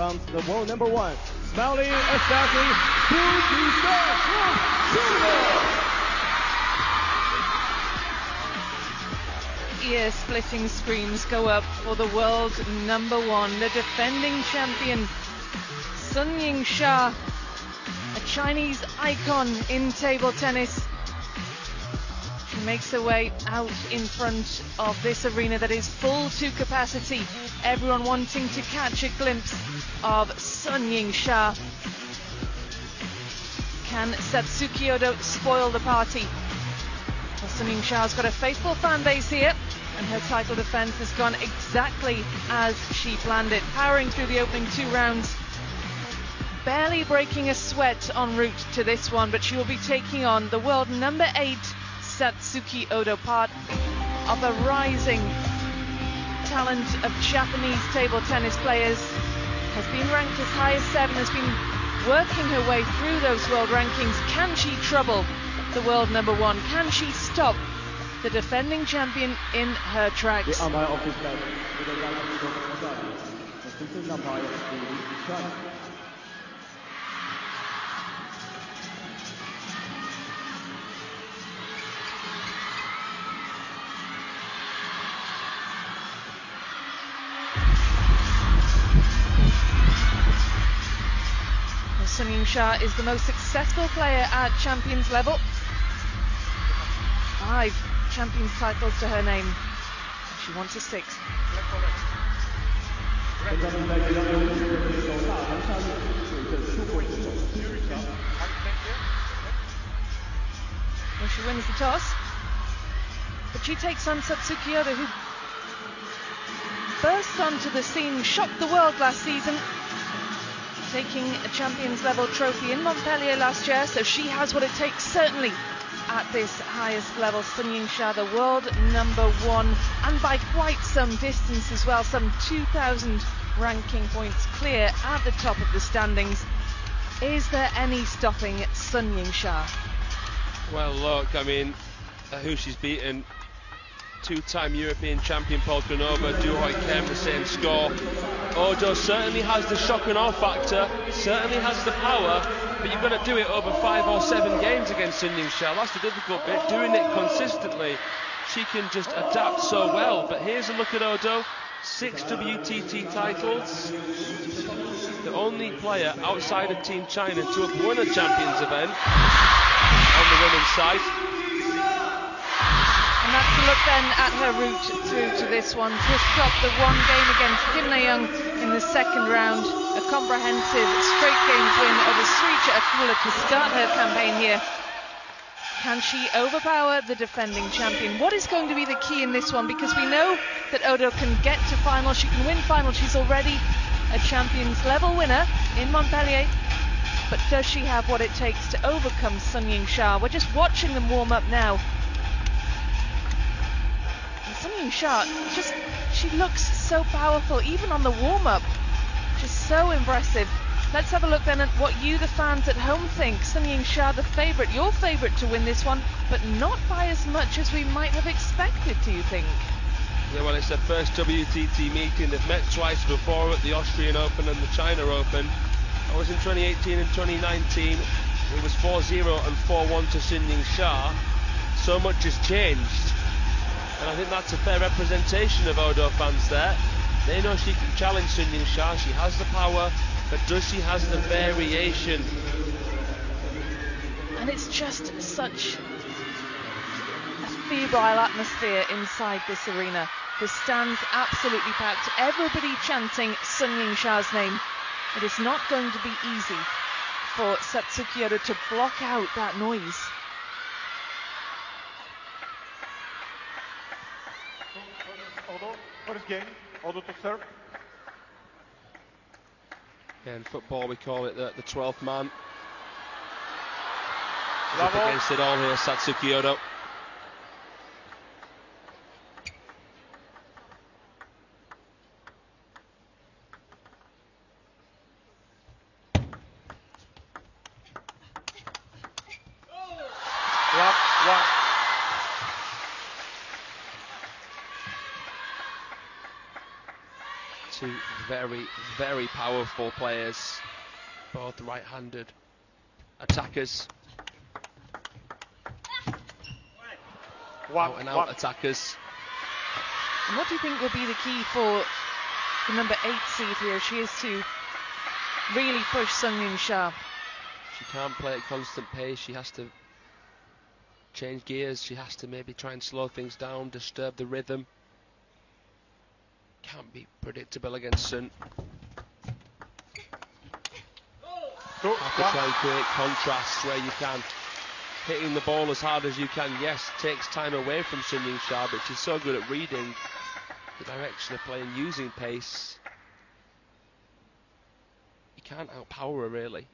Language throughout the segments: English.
comes the world number one, smiling Asaki Ear-splitting screams go up for the world number one, the defending champion, SUNYINGSHA, a Chinese icon in table tennis. She makes her way out in front of this arena that is full to capacity. Everyone wanting to catch a glimpse of SUNYINGSHA. Can Satsuki Odo spoil the party? Well, SUNYINGSHA's got a faithful fan base here, and her title defense has gone exactly as she planned it, powering through the opening 2 rounds, barely breaking a sweat en route to this one, but she will be taking on the world number 8 Satsuki Odo, part of a rising talent of Japanese table tennis players. Has been ranked as high as 7, has been working her way through those world rankings. Can she trouble the world number 1? Can she stop the defending champion in her tracks? The umpire of this match with a right to assistant umpire China. SUNYINGSHA is the most successful player at champions level. 5 champions titles to her name. She wants a 6th. Well, she wins the toss, but she takes on Satsuki Odo, who burst onto the scene, shocked the world last season, taking a champions level trophy in Montpellier last year, so she has what it takes certainly at this highest level. SUNYINGSHA, the world number 1, and by quite some distance as well, some 2,000 ranking points clear at the top of the standings. Is there any stopping SUNYINGSHA? Well, look, I mean, who she's beaten: 2-time European champion Paul Granova, Duhoi Kem, the same score. Odo certainly has the shock and awe factor, certainly has the power, but you've got to do it over 5 or 7 games against SUNYINGSHA. That's the difficult bit, doing it consistently. She can just adapt so well. But here's a look at Odo: 6 WTT titles. The only player outside of Team China to have won a champions event on the women's side. And that's a look then at her route through to this one. Just dropped the 1 game against Kim Na-young in the 2nd round. A comprehensive straight games win over Sricha Akula to start her campaign here. Can she overpower the defending champion? What is going to be the key in this one? Because we know that Odo can get to final, she can win final. She's already a champions level winner in Montpellier. But does she have what it takes to overcome SUNYINGSHA? We're just watching them warm up now. SUNYINGSHA, she looks so powerful, even on the warm-up. Just so impressive. Let's have a look then at what you, the fans at home, think. SUNYINGSHA, the favourite, your favourite to win this one, but not by as much as we might have expected, do you think? Yeah, well, it's their first WTT meeting. They've met twice before at the Austrian Open and the China Open. That was in 2018 and 2019. It was 4-0 and 4-1 to SUNYINGSHA. So much has changed. And I think that's a fair representation of Odo fans there. They know she can challenge SUNYINGSHA. She has the power, but does she has the variation? And it's just such a febrile atmosphere inside this arena. The stands absolutely packed. Everybody chanting SUNYINGSHA's name. It is not going to be easy for Satsuki Odo to block out that noise. Odo, first game, Odo to serve. Yeah, in football we call it the 12th man. Bravo. Up against it all here, Satsuki Odo. One. Two very, very powerful players, both right-handed attackers. Out and out attackers. And what do you think will be the key for the number 8 seed here? She is to really push SUNYINGSHA. She can't play at constant pace. She has to change gears. She has to maybe try and slow things down, disturb the rhythm. Can't be predictable against Sun. Have to try and create contrasts where you can. Hitting the ball as hard as you can, yes, takes time away from SUNYINGSHA, but she's so good at reading the direction of play and using pace. You can't outpower her, really.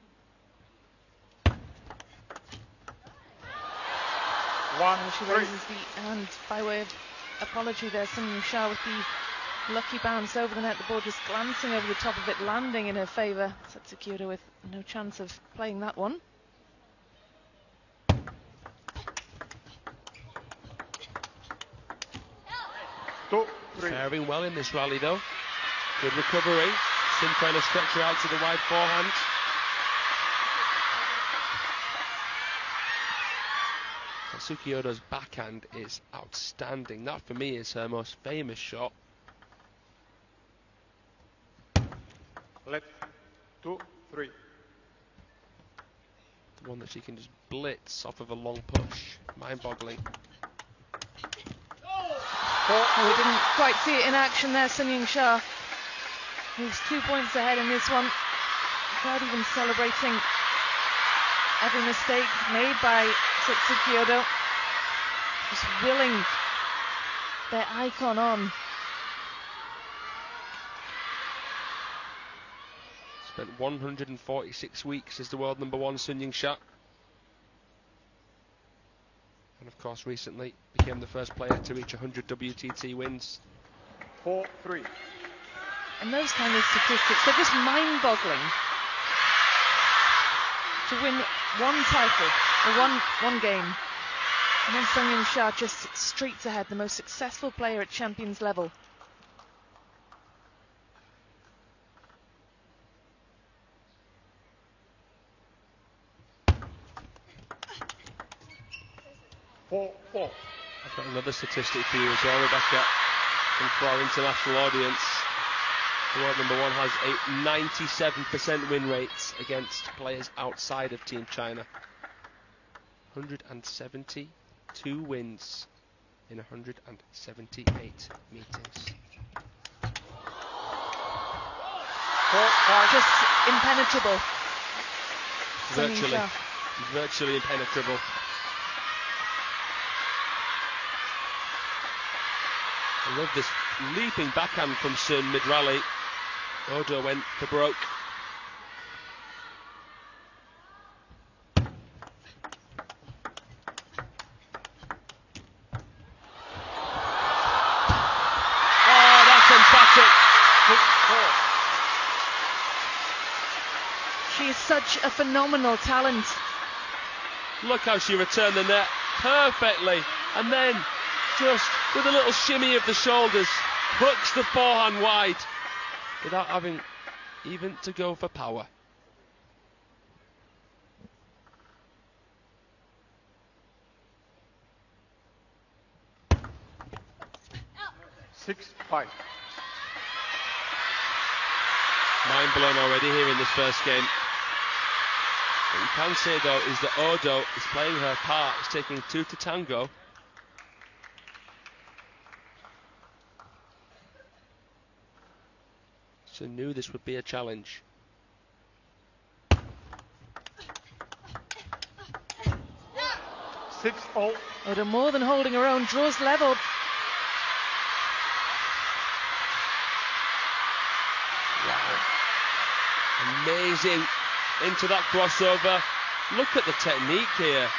She raises the hand by way of apology there. SUNYINGSHA with the lucky bounce over the net. The ball just glancing over the top of it, landing in her favour. Satsuki with no chance of playing that one. Faring well in this rally though. Good recovery. Sun trying to stretch her out to the wide forehand. Satsuki Odo's backhand is outstanding. That for me is her most famous shot. Left, 2, 3. The one that she can just blitz off of a long push. Mind-boggling. Oh, we didn't quite see it in action there. SUNYINGSHA moves 2 points ahead in this one, without even celebrating every mistake made by Satsuki Odo. Just willing their icon on. Spent 146 weeks as the world number 1 SUNYINGSHA. And of course recently became the first player to reach 100 WTT wins. 4-3. And those kind of statistics, they're just mind-boggling. To win one title, or one game, and then SUNYINGSHA just streets ahead, the most successful player at champions level. I've got another statistic for you as well, Rebecca, and for our international audience. The world number 1 has a 97% win rate against players outside of Team China. 172 wins in 178 meetings. Just impenetrable. Virtually impenetrable. I love this leaping backhand from Sun mid-rally. Odo went for broke. Oh, that's emphatic. She is such a phenomenal talent. Look how she returned the net perfectly, and then just with a little shimmy of the shoulders, hooks the forehand wide without having even to go for power. Six, 5. Mind blown already here in this first game. What you can say though is that Odo is playing her part, is taking 2 to tango. So knew this would be a challenge. 6-0. Odo more than holding her own, draws level. Wow. Amazing. Into that crossover. Look at the technique here.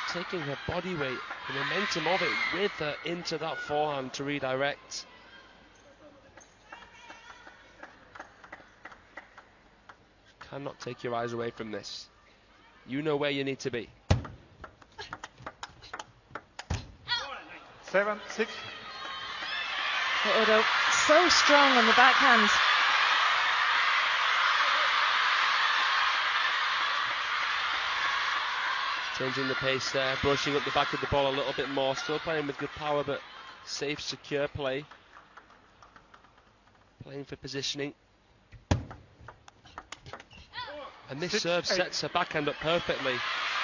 Taking her body weight, the momentum of it with her into that forehand to redirect. Cannot take your eyes away from this. You know where you need to be. 7-6. Odo so strong on the backhand. Changing the pace there, brushing up the back of the ball a little bit more, still playing with good power but safe, secure play. Playing for positioning. And this serve sets her backhand up perfectly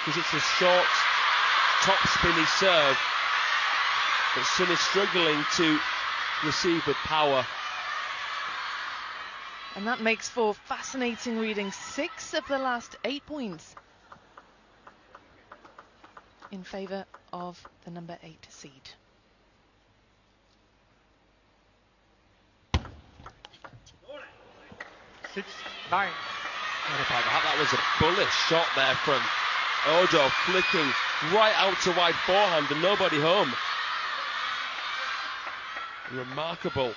because it's a short, top spinny serve that Sun is struggling to receive with power. And that makes for fascinating reading. 6 of the last 8 points in favour of the number 8 seed. Six, 9. What about that? That was a bullish shot there from Odo, flicking right out to wide forehand and nobody home. Remarkable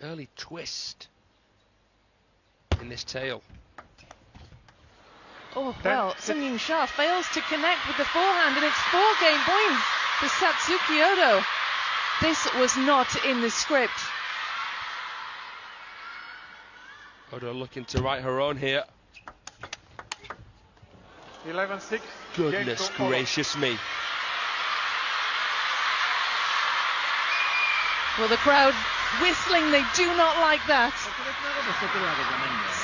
early twist in this tail. Oh, well, SUNYINGSHA fails to connect with the forehand, and it's 4 game points for Satsuki Odo. This was not in the script. Odo looking to right her own here. 11-6. Goodness gracious me. Well, the crowd whistling, they do not like that.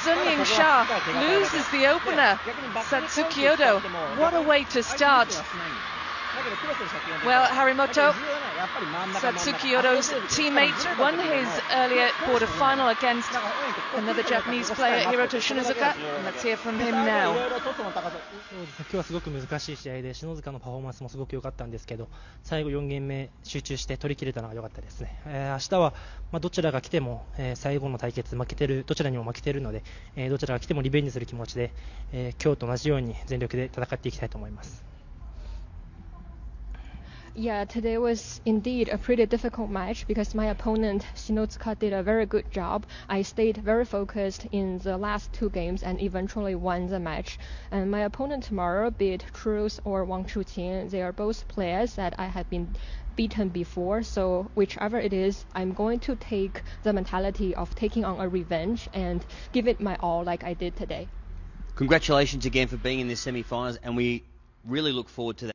SUNYINGSHA loses the opener. Satsuki Odo, what a way to start. Well, Harimoto, Satsuki Odo's teammate, won his earlier quarter-final against another Japanese player, Hiroto Shinozuka. And let's hear from him now. 今日はすごく難しい試合で篠塚のパフォーマンスもすごく良かったんですけど、最後4ゲーム目集中して取り切れたのが良かったですね。明日はどちらが来ても最後の対決負けてるどちらにも負けてるので、どちらが来てもリベンジする気持ちで、今日と同じように全力で戦っていきたいと思います。 Yeah, today was indeed a pretty difficult match because my opponent Shinozuka did a very good job. I stayed very focused in the last 2 games and eventually won the match. And my opponent tomorrow, be it Truls or Wang Chuqing, they are both players that I have been beaten before. So whichever it is, I'm going to take the mentality of taking on a revenge and give it my all like I did today. Congratulations again for being in the semi-finals, and we really look forward to that.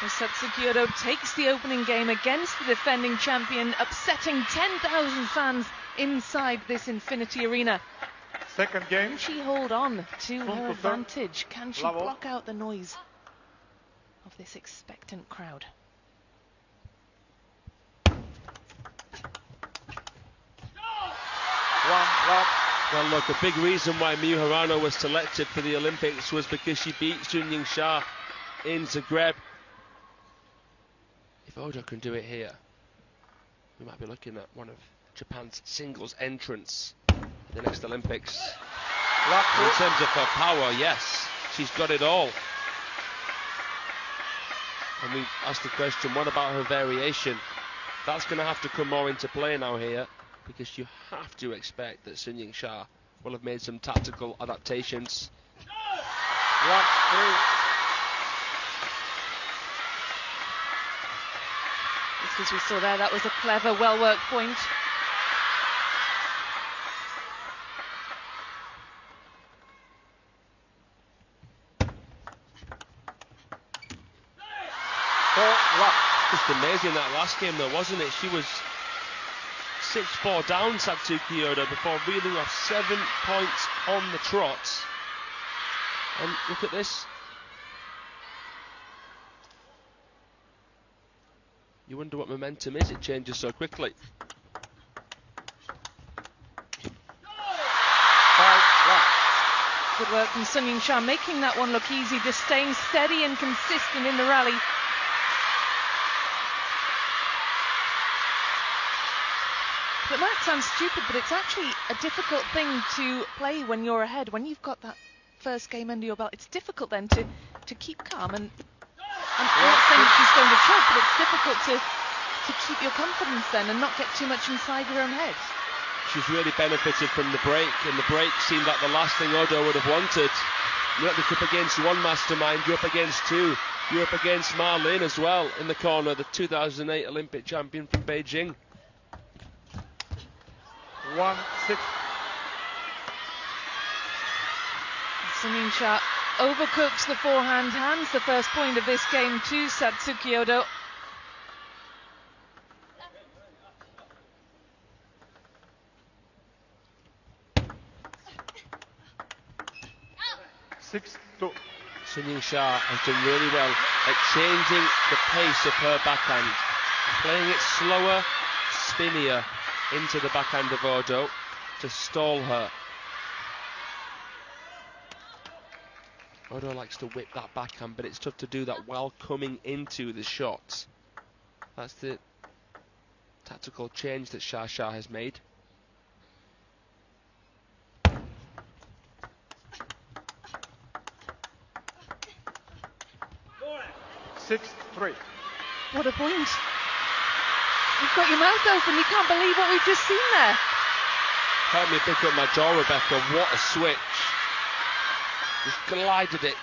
Satsuki Odo takes the opening game against the defending champion, upsetting 10,000 fans inside this Infinity Arena. Second game. Can she hold on to her advantage? Can she block out the noise of this expectant crowd? Well, look, a big reason why Miyu Hirano was selected for the Olympics was because she beat SUNYINGSHA in Zagreb. If Odo can do it here, we might be looking at one of Japan's singles entrants in the next Olympics. In terms of her power, yes, she's got it all. And we asked the question, what about her variation? That's going to have to come more into play now here, because you have to expect that SUNYINGSHA will have made some tactical adaptations. Just as we saw there, that was a clever, well-worked point. Just amazing that last game though, wasn't it? She was 6-4 down, Satsuki Odo, before reeling off 7 points on the trot. And look at this. You wonder what momentum is, it changes so quickly. Good work from SUNYINGSHA, making that one look easy, just staying steady and consistent in the rally. It might sound stupid, but it's actually a difficult thing to play when you're ahead. When you've got that first game under your belt, it's difficult then to keep calm and I'm not saying that she's going to choke, but it's difficult to keep your confidence then and not get too much inside your own head. She's really benefited from the break, and the break seemed like the last thing Odo would have wanted. You're not up against one mastermind, you're up against 2. You're up against Ma Lin as well in the corner, the 2008 Olympic champion from Beijing. 1-6. SUNYINGSHA overcooks the forehand, hands the first point of this game to Satsuki Odo. 6-2. SUNYINGSHA has done really well at changing the pace of her backhand, playing it slower, spinnier into the backhand of Odo to stall her. Odo likes to whip that backhand, but it's tough to do that while coming into the shots. That's the tactical change that Sha has made. 6-3. What a point. You've got your mouth open, you can't believe what we've just seen there. Help me pick up my jaw, Rebecca. What a switch. Just glided it.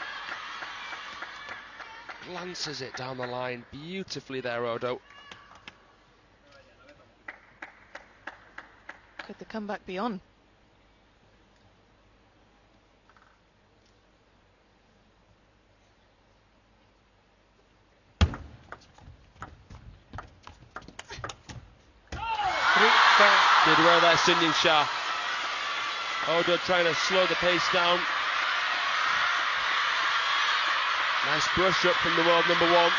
Lances it down the line beautifully there, Odo. Could the comeback be on? Did well there, SUNYINGSHA. Odo trying to slow the pace down. Nice brush up from the world number one.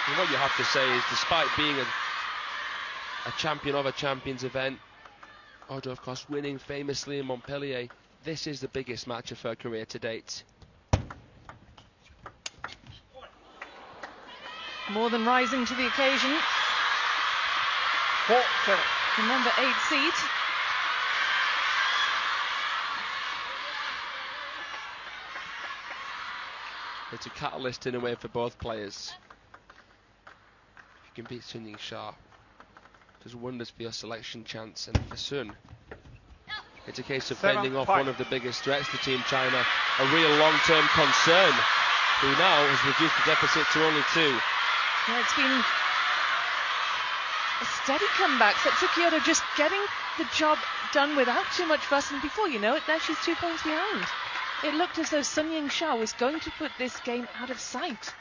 And what you have to say is, despite being a champion of a champions event, Odo of course winning famously in Montpellier, this is the biggest match of her career to date. More than rising to the occasion. 4-7. The number 8 seed. It's a catalyst in a way for both players. If you can beat SUNYINGSHA, does wonders for your selection chance, and for Sun, it's a case of fending off one of the biggest threats to Team China, a real long-term concern, who now has reduced the deficit to only 2. Yeah, it's been a steady comeback. Satsuki Odo just getting the job done without too much fuss, and before you know it, now she's 2 points behind. It looked as though SUNYINGSHA was going to put this game out of sight.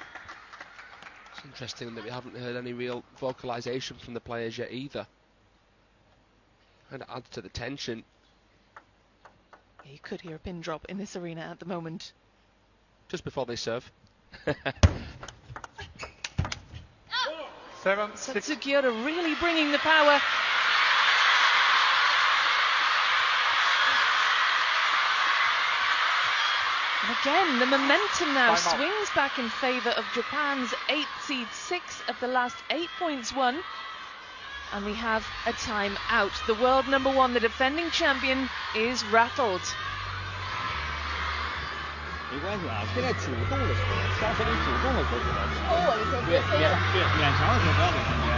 It's interesting that we haven't heard any real vocalization from the players yet either. And it adds to the tension. Yeah, you could hear a pin drop in this arena at the moment. Just before they serve. 7-6. Satsuki Odo really bringing the power. And again, the momentum now swings back in favour of Japan's 8 seed, 6 of the last 8 points won. And we have a time out. The world number 1, the defending champion, is rattled. 没关系啊，现在主动的球，上手里主动的球比较强。我的天，对，勉强的球不要给空间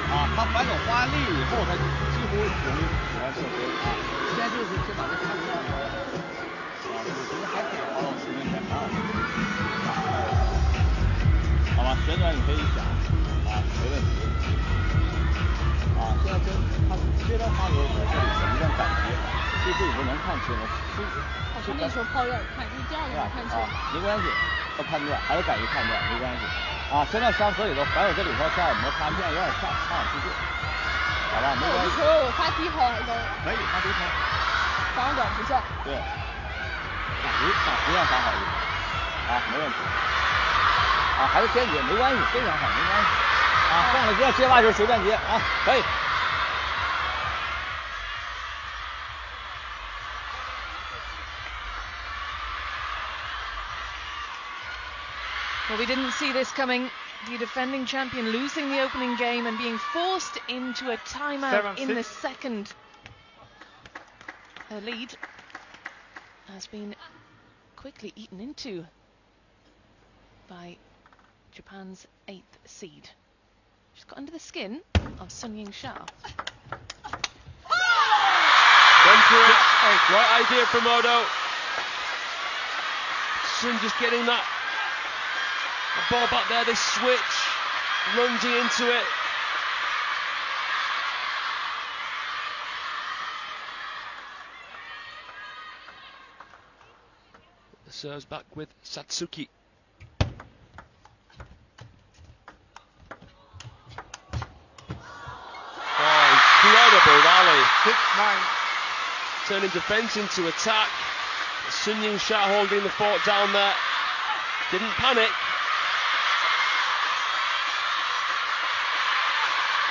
啊，他反手发力以后，他几乎容易喜欢射飞啊。现在就是先把这看出来啊，我觉得还挺好的，时间还蛮好的。好吧，旋转你可以想啊，没问题。啊，现在他接到发球在这里有一段感觉，其实也都能看清了。他那时候抛有点看，你这样子看清。没关系，要判断还是敢于判断，没关系。啊，旋到相合里头，反手这里头下摩擦面有点差不多，好吧，没关系。我有发低抛还是高？可以发低抛，反手短不算。对，打实际上打好一点，啊，没问题。啊，还是坚决，没关系，非常好，没关系。啊，上来不要接发球随便接啊，可以。Well, we didn't see this coming. The defending champion losing the opening game and being forced into a timeout in the second. Her lead has been quickly eaten into by Japan's 8th seed. She's got under the skin of SUNYINGSHA. Went for it. Right idea from Odo. Sun just getting that The ball back there, this switch, lunging into it. The serves back with Satsuki. Incredible rally. 6-9. Turning defence into attack. SUNYINGSHA holding the fort down there. Didn't panic.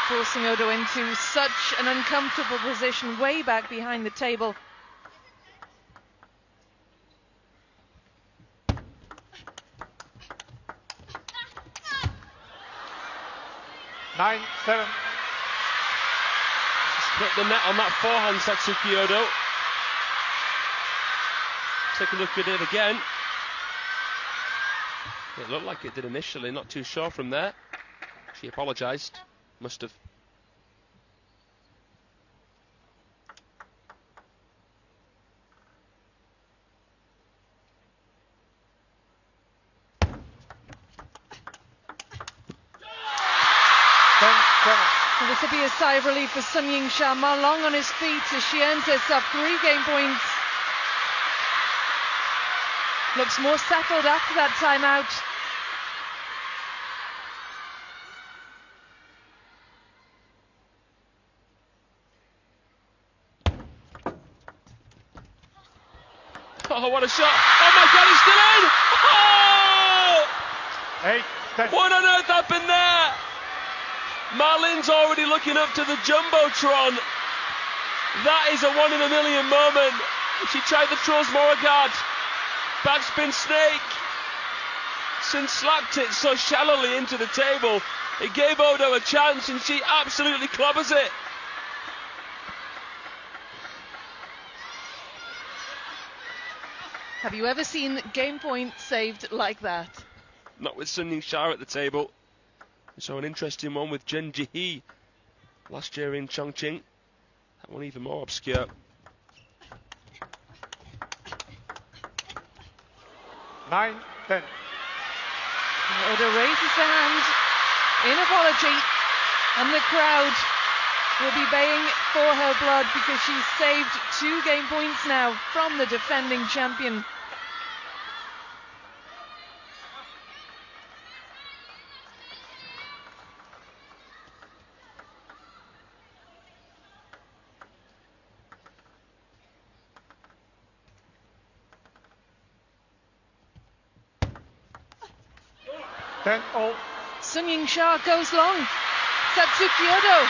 Forcing Odo into such an uncomfortable position way back behind the table. Nine, 7. Hit the net on that forehand, Satsuki Odo. Take a look at it again. It looked like it did initially, not too sure from there. She apologised. Must have. This will be a sigh of relief for SUNYINGSHA. Ma Long on his feet as she earns herself 3 game points. Looks more settled after that timeout. Oh, what a shot! Oh my God, he's still in! Oh! 8, 10. What on earth happened there? Marlin's already looking up to the Jumbotron. That is a 1 in a million moment. She tried the Trolls Moragard. Backspin snake. Sin slapped it so shallowly into the table. It gave Odo a chance and she absolutely clobbers it. Have you ever seen game point saved like that? Not with SUNYINGSHA at the table. So an interesting one with Jen Ji-hee last year in Chongqing. That one even more obscure. 9, 10. Odo raises the hand in apology, and the crowd will be baying for her blood because she's saved 2 game points now from the defending champion. SUNYINGSHA goes long. Satsuki Odo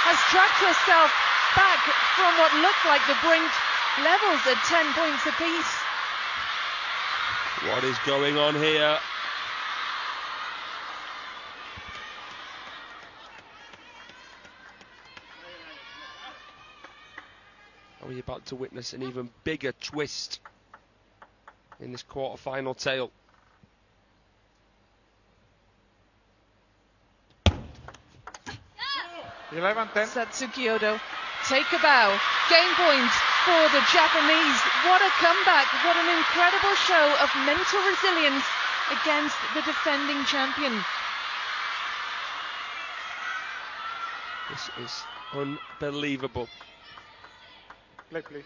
has tracked herself back from what looked like the brink. Levels at 10 points apiece. What is going on here? Are we about to witness an even bigger twist in this quarter-final tale? 11-10. Satsuki Odo take a bow. Game point for the Japanese. What a comeback. What an incredible show of mental resilience against the defending champion. This is unbelievable. Play, please.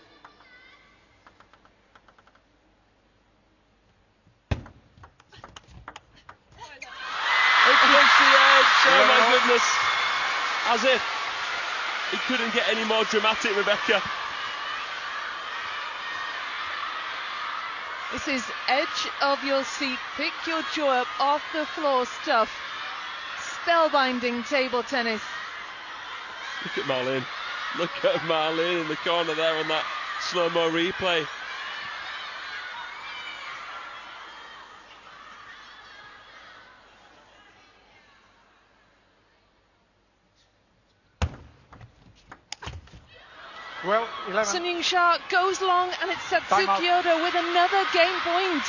Across the edge. Oh my goodness. As if it couldn't get any more dramatic, Rebecca. This is edge of your seat, pick your jaw up off the floor stuff. Spellbinding table tennis. Look at Marlene. Look at Marlene in the corner there on that slow-mo replay. Well, 11. SUNYINGSHA goes long, and it's Satsuki Odo with another game point.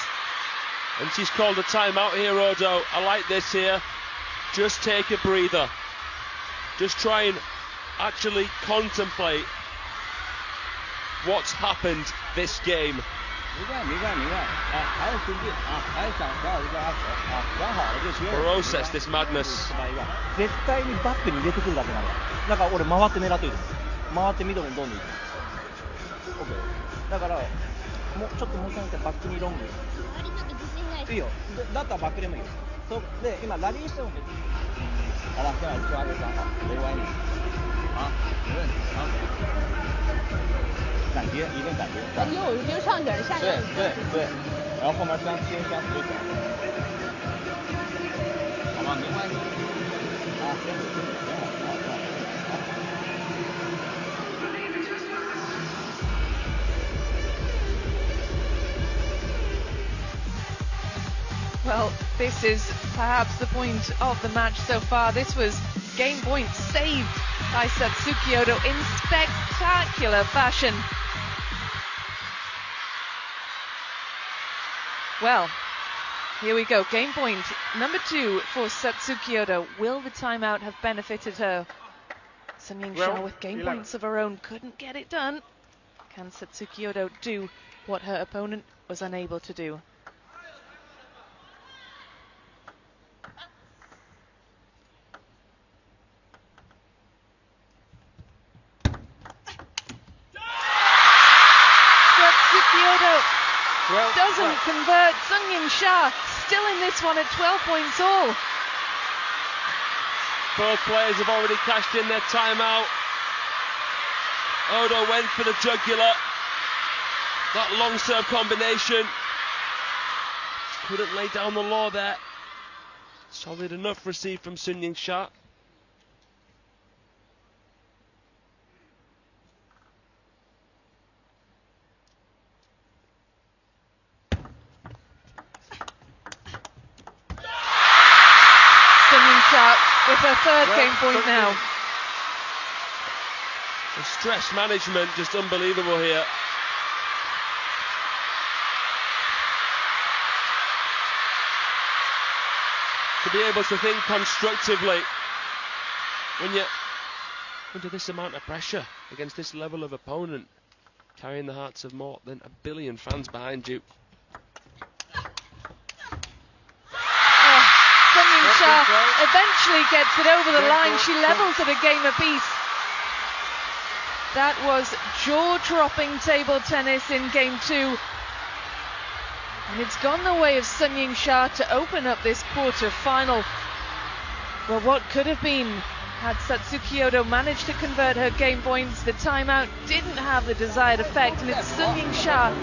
And she's called a timeout here, Odo. I like this here. Just take a breather. Just try and actually contemplate what's happened this game. 没关系啊，还是尊敬啊，还是想好就跟他说啊，想好了就学。Process this madness. 絶対にバックに入れてくるだけなの。だから俺回って狙っていいです。回ってミドルにどんどんいく。OK。だからもうちょっともう一回バックにロング。いいよ。だったらバックでもいいよ。そうで今ラリーしても別に。好了，现在去阿杰想好，没关系。啊，没问题啊。感觉一定感觉。感觉我就上点下面。对，然后后面相就小。好吧，没关系。啊，挺好。Well, this is perhaps the point of the match so far. This was game point saved by Satsuki Odo in spectacular fashion. Well, here we go. Game point number 2 for Satsuki Odo. Will the timeout have benefited her? SUNYINGSHA with game points of her own couldn't get it done. Can Satsuki Odo do what her opponent was unable to do? Doesn't convert. SUNYINGSHA still in this one at 12 points all. Both players have already cashed in their timeout. Odo went for the jugular. That long serve combination. Couldn't lay down the law there. Solid enough receive from SUNYINGSHA. With her third game point now. The stress management just unbelievable here. To be able to think constructively when you're under this amount of pressure against this level of opponent, carrying the hearts of more than 1 billion fans behind you. Eventually gets it over the line. She levels at a game apiece. That was jaw-dropping table tennis in game 2. And it's gone the way of SUNYINGSHA to open up this quarter-final. Well, what could have been had Satsuki Odo managed to convert her game points. The timeout didn't have the desired effect, and it's SUNYINGSHA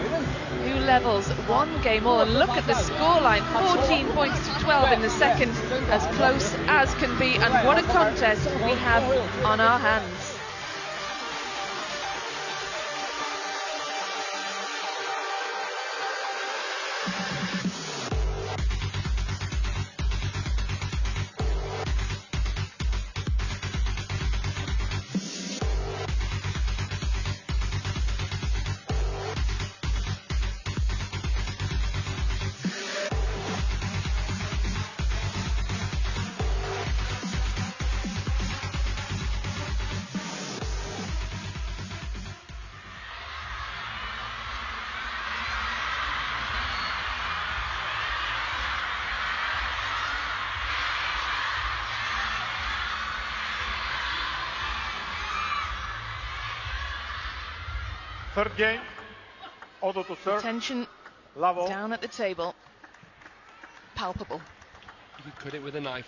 who levels 1 game all. And look at the scoreline, 14 points to 12 in the second, as close as can be, and what a contest we have on our hands. Third game, Odo to serve. Tension Level. down at the table. Palpable. You could cut it with a knife.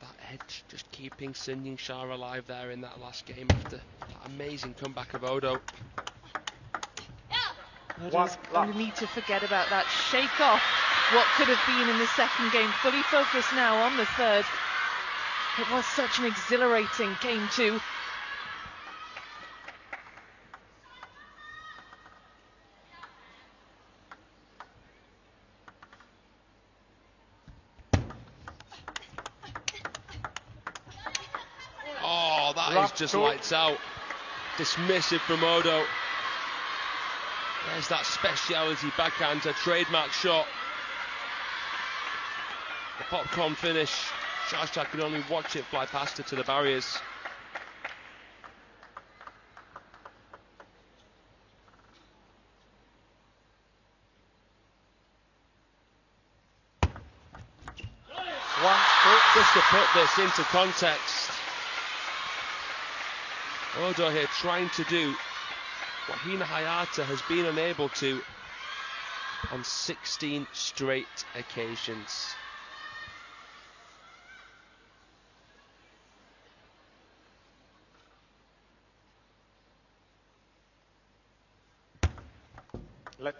That edge just keeping SUNYINGSHA alive there in that last game after that amazing comeback of Odo. Odo's going to need to forget about that. Shake off what could have been in the second game. Fully focused now on the third. It was such an exhilarating game 2. Oh, that is just lights out. Dismissive from Odo. There's that speciality backhand, a trademark shot. The popcorn finish. SHA could only watch it fly past her to the barriers. Just to put this into context, Odo here trying to do what Hina Hayata has been unable to on 16 straight occasions. Let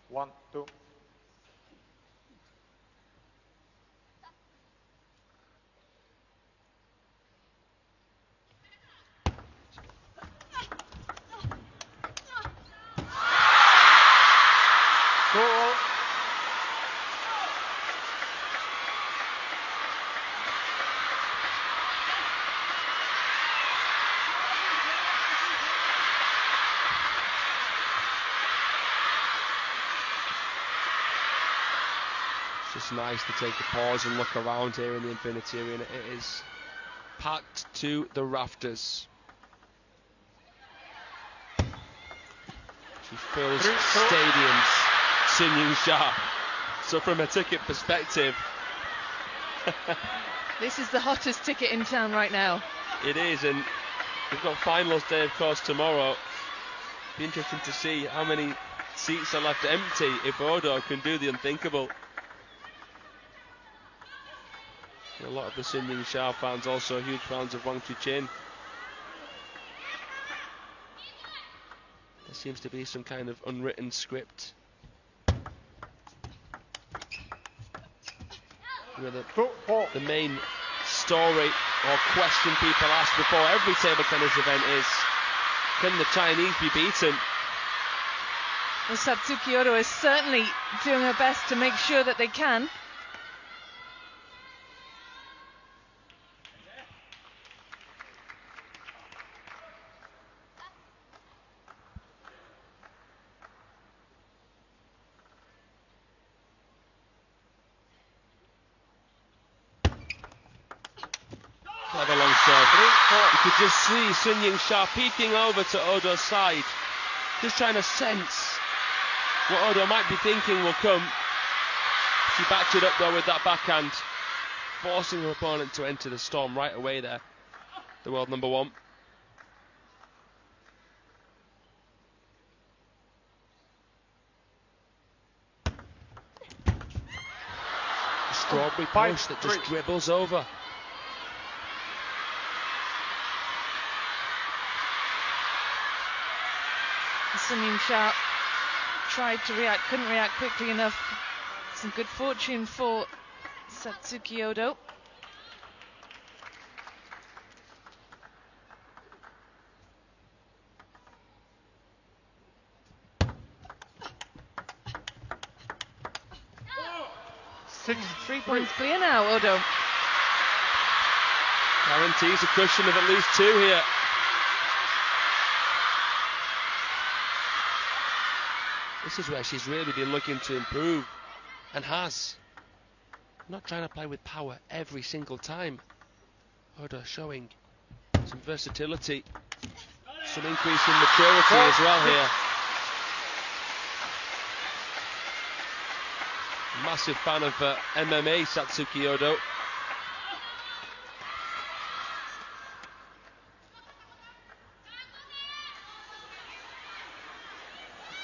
1, 2. Goal. It's just nice to take a pause and look around here in the Infinity Arena. It is packed to the rafters. She fills stadiums, SUNYINGSHA. So from a ticket perspective, This is the hottest ticket in town right now. it is, and we've got finals day, of course, tomorrow. Be interesting to see how many seats are left empty if Odo can do the unthinkable. A lot of the SUNYINGSHA fans also huge fans of Wang Chuqin. There seems to be some kind of unwritten script. The main story or question people ask before every table tennis event is, can the Chinese be beaten? Well, Satsuki Odo is certainly doing her best to make sure that they can. Clever long serve. You could just see SUNYINGSHA peeking over to Odo's side, just trying to sense what Odo might be thinking will come. She backed it up though with that backhand, forcing her opponent to enter the storm right away there. The world number one. A strawberry push that just dribbles over. SUNYINGSHA tried to react, couldn't react quickly enough. Some good fortune for Satsuki Odo. Three points clear now, Odo. Guarantees a cushion of at least 2 here. This is where she's really been looking to improve, and has. Not trying to play with power every single time. Odo showing some versatility, some increase in maturity as well here. Massive fan of MMA, Satsuki Odo.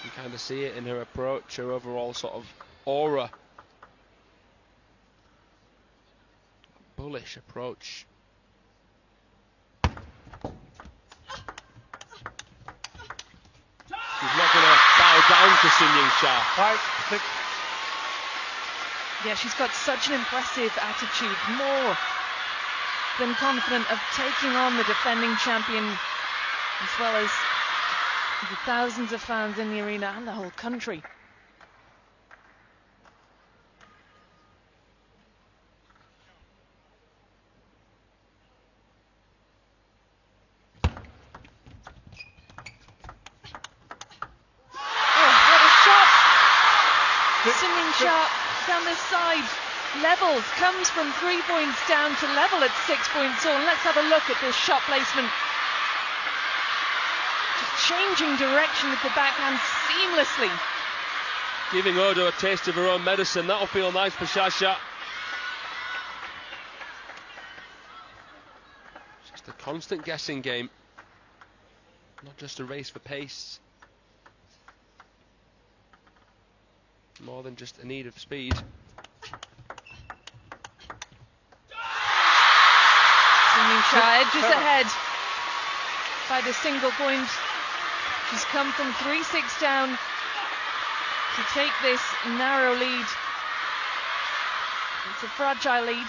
You kind of see it in her approach, her overall sort of aura. Bullish approach. She's not going to bow down to SUNYINGSHA. 5, 6. Yeah, she's got such an impressive attitude, more than confident of taking on the defending champion, as well as the thousands of fans in the arena and the whole country. Oh, what a shot! SUNYINGSHA down this side, levels, comes from 3 points down to level at 6 points all. And let's have a look at this shot placement. Just changing direction with the backhand seamlessly. Giving Odo a taste of her own medicine. That'll feel nice for Shasha. It's a constant guessing game, not just a race for pace. More than just a need of speed. SUNYINGSHA edges ahead by the single point. She's come from 3-6 down to take this narrow lead. It's a fragile lead.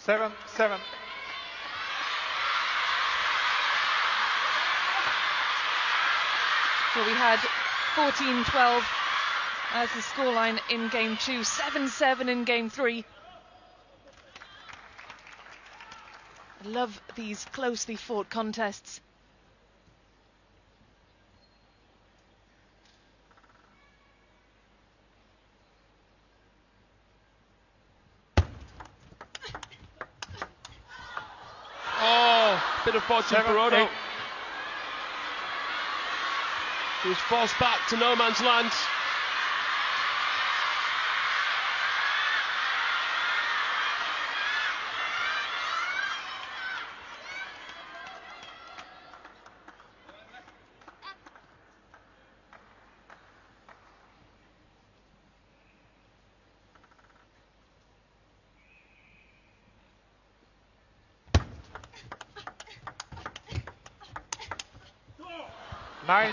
Seven. So we had 14-12 as the scoreline in game 2, 7-7 in game 3. I love these closely fought contests. Bit of fortune for Odo. He was forced back to no man's land.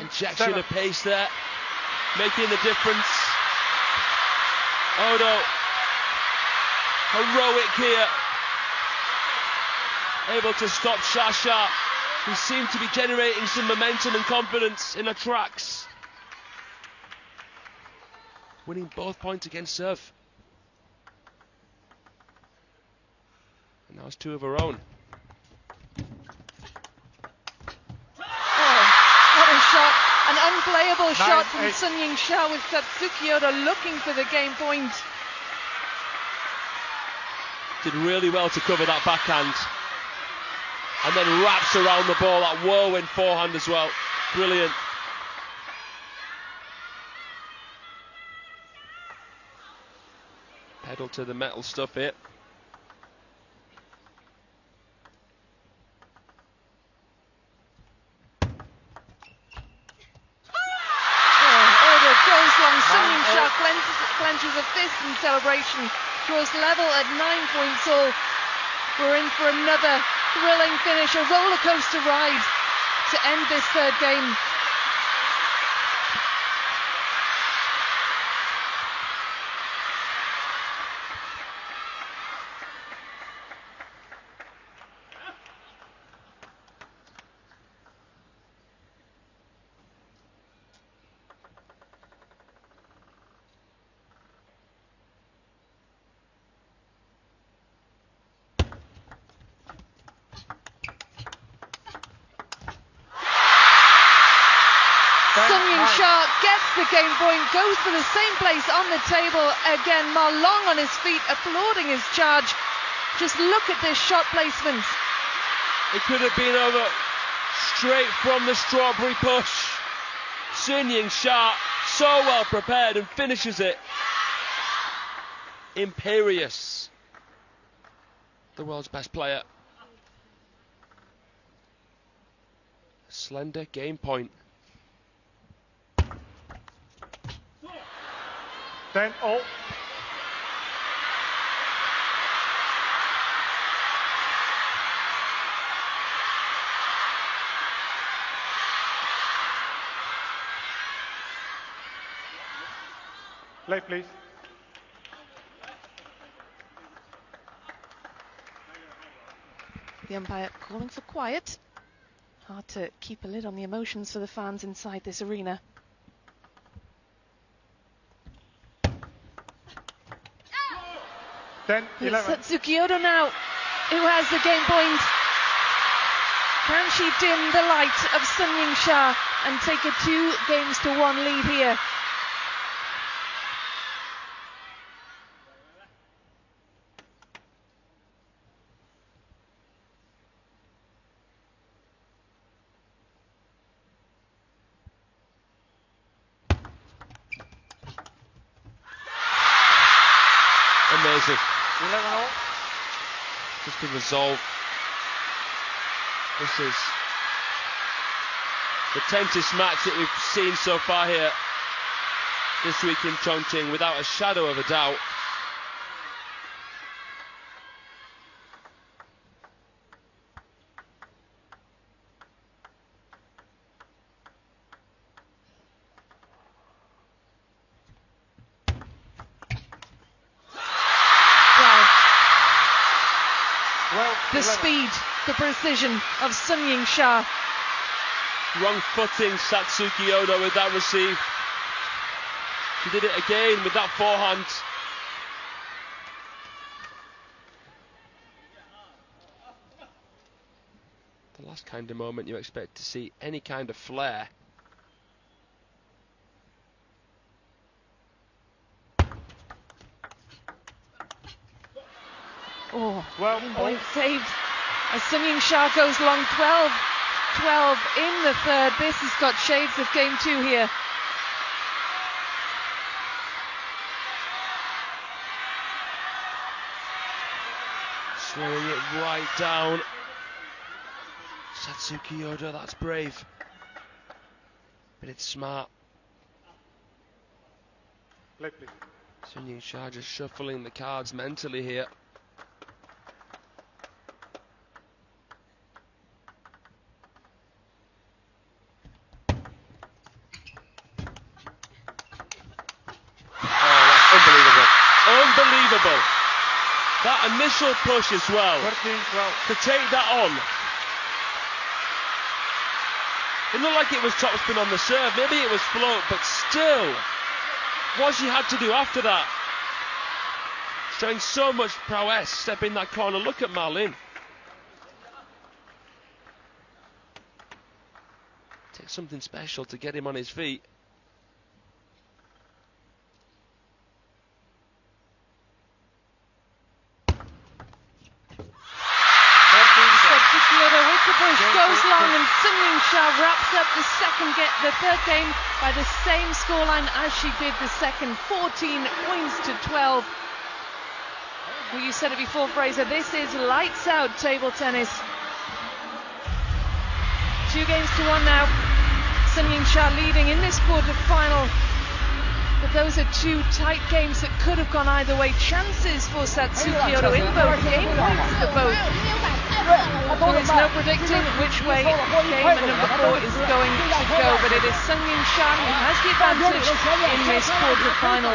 Injection of pace there, making the difference. Odo, heroic here, able to stop Sha-Sha, who seemed to be generating some momentum and confidence in her tracks. Winning both points against serve. And now it's 2 of her own. An unplayable shot from SUNYINGSHA with Satsuki Odo looking for the game point. Did really well to cover that backhand. And then wraps around the ball, that whirlwind forehand as well. Brilliant. Pedal to the metal stuff here. SUNYINGSHA clenches a fist in celebration, draws level at 9 points all. We're in for another thrilling finish, a roller coaster ride to end this third game. SUNYINGSHA gets the game point, goes for the same place on the table again. Ma Long on his feet, applauding his charge. Just look at this shot placement. It could have been over straight from the strawberry push. SUNYINGSHA so well prepared and finishes it. Imperious. The world's best player. Slender game point. 10-all. Play, please. The umpire calling for quiet. Hard to keep a lid on the emotions for the fans inside this arena. It's Satsuki Odo now who has the game point. Can she dim the light of SUNYINGSHA and take a 2-1 lead here? Fraser. 11-0. Just to resolve. This is the tensest match that we've seen so far here this week in Chongqing, without a shadow of a doubt. The speed, the precision of SUNYINGSHA. Wrong footing, Satsuki Odo with that receive. She did it again with that forehand. The last kind of moment you expect to see any kind of flair. Oh, point saved. As SUNYINGSHA goes long 12 in the third. This has got shades of game 2 here. Slowing it right down. Satsuki Odo, that's brave. But it's smart. SUNYINGSHA just shuffling the cards mentally here. Unbelievable. That initial push as well. 13-12. To take that on. It looked like it was topspin on the serve. Maybe it was float, but still, what she had to do after that. Showing so much prowess, step in that corner. Look at Marlin. Takes something special to get him on his feet. Goes long, and SUNYINGSHA wraps up the third game by the same scoreline as she did the second, 14 points to 12. Well, you said it before, Fraser, this is lights out table tennis. 2 games to 1 now. SUNYINGSHA leading in this quarter-final. But those are 2 tight games that could have gone either way. Chances for Satsuki Odo in both, game points for both. There is no predicting which way game number 4 is going to go, but it is SUNYINGSHA who has the advantage in this quarter-final.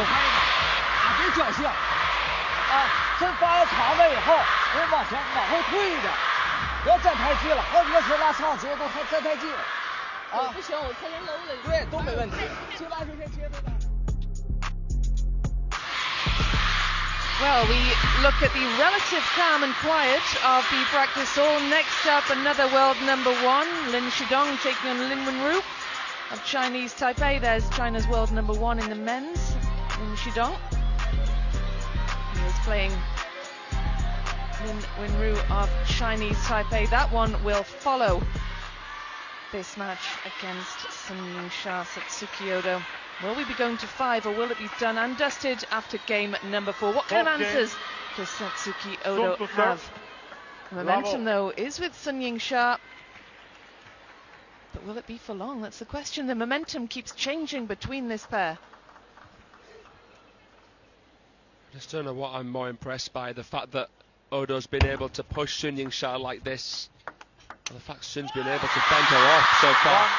身发要长了以后，我往后退一点，不要站太近了。好几个球拉长节都站太近了。啊，不行，我侧身搂了。对，都没问题。接发球先切回来。 Well, we look at the relative calm and quiet of the practice hall. Next up, another world number 1, Lin Shidong taking on Lin Wenru of Chinese Taipei. There's China's world number 1 in the men's, Lin Shidong. He is playing Lin Wenru of Chinese Taipei. That one will follow this match against SUNYINGSHA-Satsuki Odo. Will we be going to 5, or will it be done and dusted after game number 4? What kind of answers does Satsuki Odo have? The momentum, though, is with SUNYINGSHA. But will it be for long? That's the question. The momentum keeps changing between this pair. I just don't know what I'm more impressed by. The fact that Odo's been able to push SUNYINGSHA like this. Or the fact Sun's been able to fend her off so far.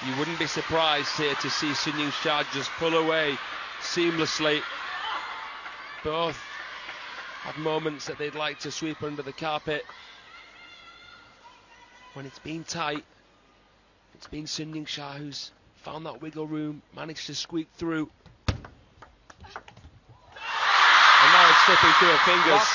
You wouldn't be surprised here to see SUNYINGSHA just pull away seamlessly. Both have moments that they'd like to sweep under the carpet. When it's been tight, it's been SUNYINGSHA who's found that wiggle room, managed to squeak through. And now it's slipping through her fingers.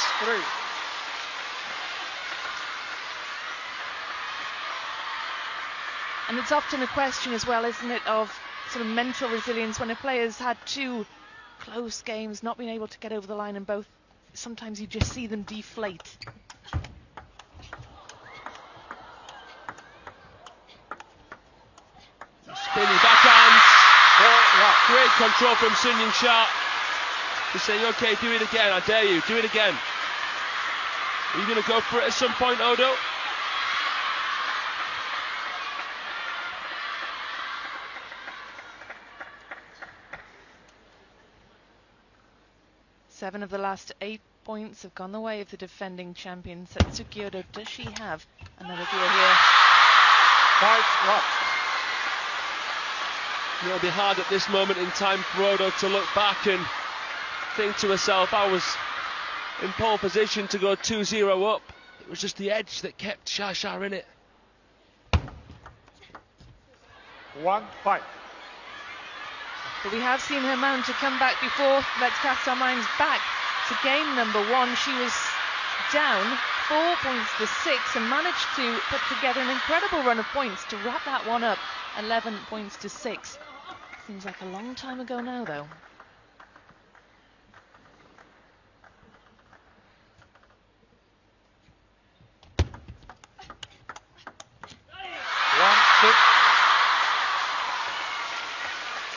And it's often a question as well, isn't it, of sort of mental resilience when a player's had 2 close games, not being able to get over the line in both. Sometimes you just see them deflate. Spinning backhands. Great control from SUNYINGSHA. Just saying, okay, do it again, I dare you, do it again. Are you going to go for it at some point, Odo? Seven of the last 8 points have gone the way of the defending champion Satsuki Odo. Does she have another gear here? 5-1. It'll be hard at this moment in time for Odo to look back and think to herself, I was in pole position to go 2-0 up. It was just the edge that kept Sha-Sha in it. 1-5. But we have seen her mount a comeback before. Let's cast our minds back to game number 1. She was down 4 points to 6 and managed to put together an incredible run of points to wrap that one up, 11 points to 6. Seems like a long time ago now, though.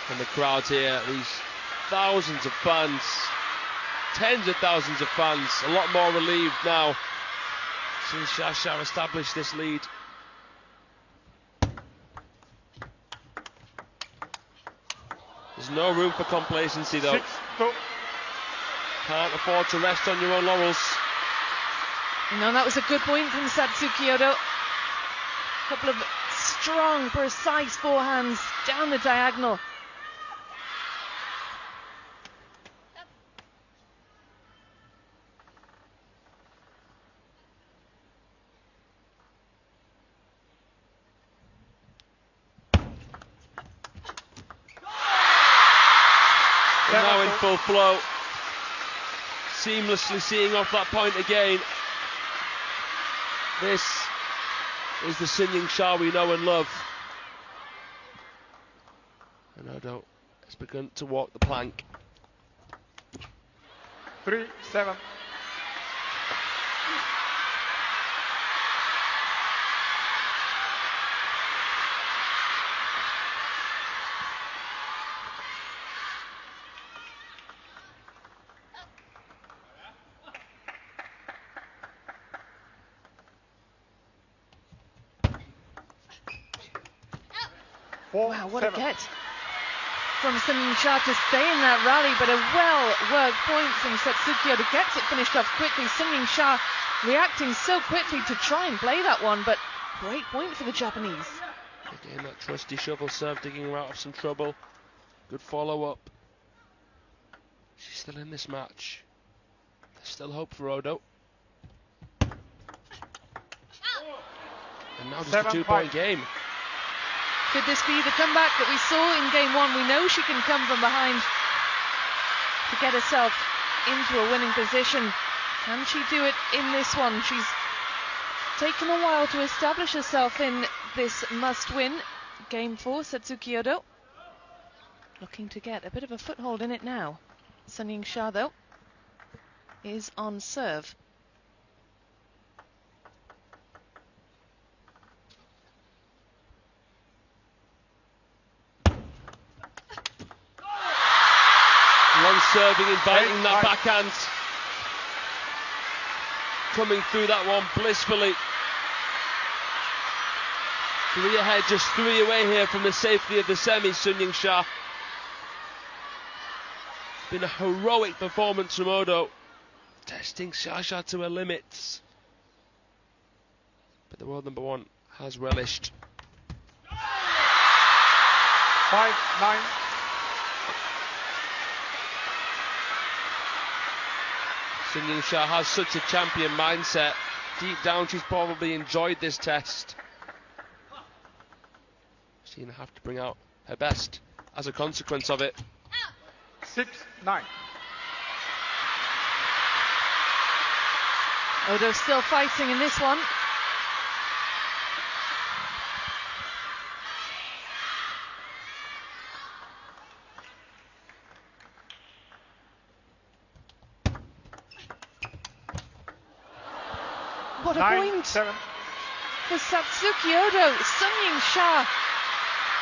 And the crowd here, these thousands of fans, tens of thousands of fans, a lot more relieved now since Sha-Sha established this lead. There's no room for complacency though. 6-2. Can't afford to rest on your own laurels. No, that was a good point from Satsuki Odo. A couple of strong, precise forehands down the diagonal. And now in full flow, seamlessly seeing off that point again. This is the SUNYINGSHA we know and love. And Odo has begun to walk the plank. 3-7. Wow, what a get from SUNYINGSHA to stay in that rally, but a well-worked point from Satsuki Odo gets it finished off quickly. SUNYINGSHA reacting so quickly to try and play that one, but great point for the Japanese. Again, that trusty shovel serve digging her out of some trouble. Good follow-up. She's still in this match. There's still hope for Odo. And now just a 2-point game. Could this be the comeback that we saw in game 1? We know she can come from behind to get herself into a winning position. Can she do it in this one? She's taken a while to establish herself in this must-win. Game 4, Satsuki Odo looking to get a bit of a foothold in it now. SUNYINGSHA, though, is on serve. Long serving, inviting that backhand. Coming through that one blissfully. 3 ahead, just 3 away here from the safety of the semi, SUNYINGSHA. It's been a heroic performance from Odo, testing Sha-Sha to her limits. But the world number 1 has relished. 5-9. SUNYINGSHA has such a champion mindset. Deep down, she's probably enjoyed this test. She's going to have to bring out her best as a consequence of it. 6-9. Odo still fighting in this one. What a 9-7. point for Satsuki Odo. SUNYINGSHA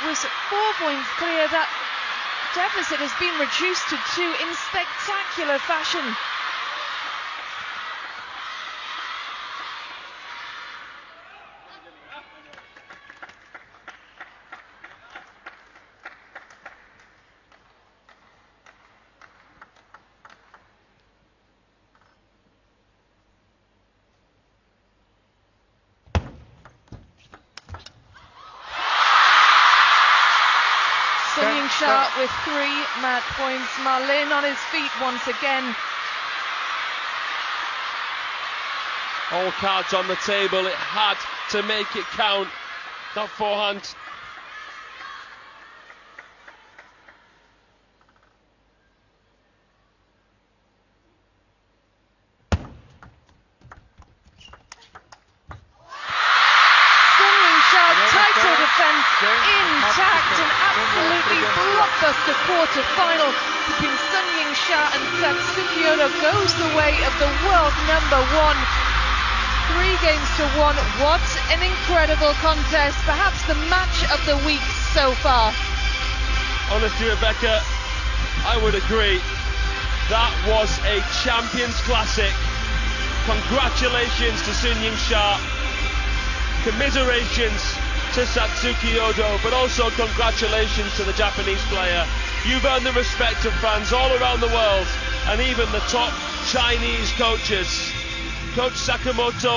was 4 points clear. That deficit has been reduced to 2 in spectacular fashion. SUNYINGSHA with 3 match points. Marlin on his feet once again. All cards on the table. It had to make it count. That forehand. Title defence intact, an absolutely blockbuster quarter-final between SUNYINGSHA and Satsuki Odo goes the way of the world number 1. 3 games to 1. What an incredible contest, perhaps the match of the week so far. Honestly, Rebecca, I would agree. That was a Champions Classic. Congratulations to SUNYINGSHA. Commiserations to Satsuki Odo, but also congratulations to the Japanese player. You've earned the respect of fans all around the world, and even the top Chinese coaches. Coach Sakamoto